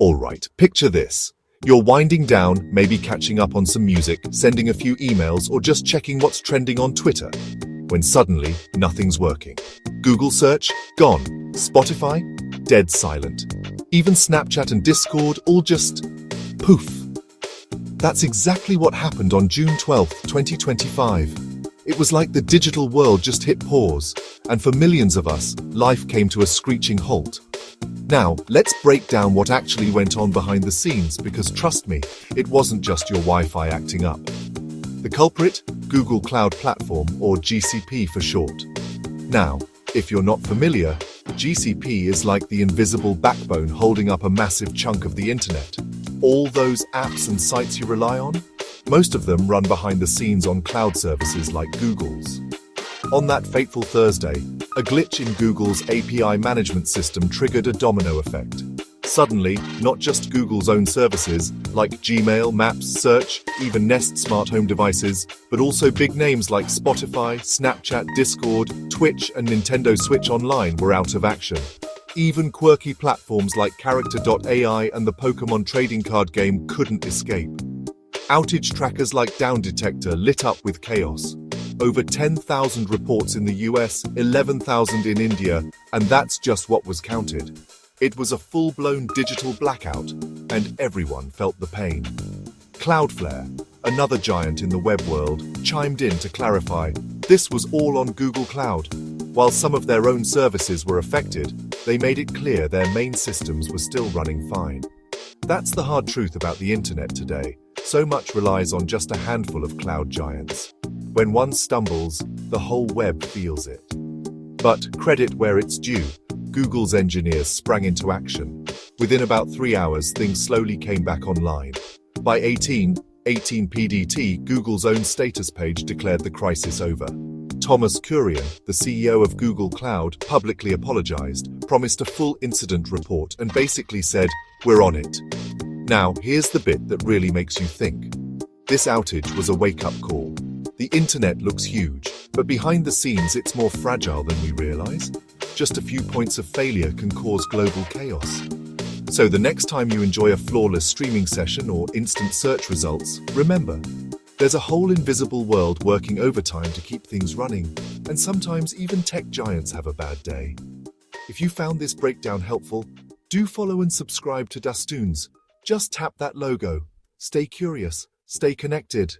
Alright, picture this. You're winding down, maybe catching up on some music, sending a few emails, or just checking what's trending on Twitter. When suddenly, nothing's working. Google search, gone. Spotify, dead silent. Even Snapchat and Discord, all just poof. That's exactly what happened on June 12, 2025. It was like the digital world just hit pause, and for millions of us, life came to a screeching halt. Now, let's break down what actually went on behind the scenes, because trust me, it wasn't just your Wi-Fi acting up. The culprit? Google Cloud Platform, or GCP for short. Now, if you're not familiar, GCP is like the invisible backbone holding up a massive chunk of the internet. All those apps and sites you rely on, most of them run behind the scenes on cloud services like Google's. On that fateful Thursday, a glitch in Google's API management system triggered a domino effect. Suddenly, not just Google's own services, like Gmail, Maps, Search, even Nest smart home devices, but also big names like Spotify, Snapchat, Discord, Twitch, and Nintendo Switch Online were out of action. Even quirky platforms like Character.ai and the Pokemon trading card game couldn't escape. Outage trackers like Down Detector lit up with chaos. Over 10,000 reports in the US, 11,000 in India, and that's just what was counted. It was a full-blown digital blackout, and everyone felt the pain. Cloudflare, another giant in the web world, chimed in to clarify this was all on Google Cloud. While some of their own services were affected, they made it clear their main systems were still running fine. That's the hard truth about the internet today. So much relies on just a handful of cloud giants. When one stumbles, the whole web feels it. But credit where it's due. Google's engineers sprang into action. Within about 3 hours, things slowly came back online. By 18 PDT, Google's own status page declared the crisis over. Thomas Kurian, the CEO of Google Cloud, publicly apologized, promised a full incident report, and basically said, "We're on it." Now, here's the bit that really makes you think. This outage was a wake-up call. The internet looks huge, but behind the scenes it's more fragile than we realize. Just a few points of failure can cause global chaos. So the next time you enjoy a flawless streaming session or instant search results, remember, there's a whole invisible world working overtime to keep things running, and sometimes even tech giants have a bad day. If you found this breakdown helpful, do follow and subscribe to Dastoons. Just tap that logo. Stay curious, stay connected.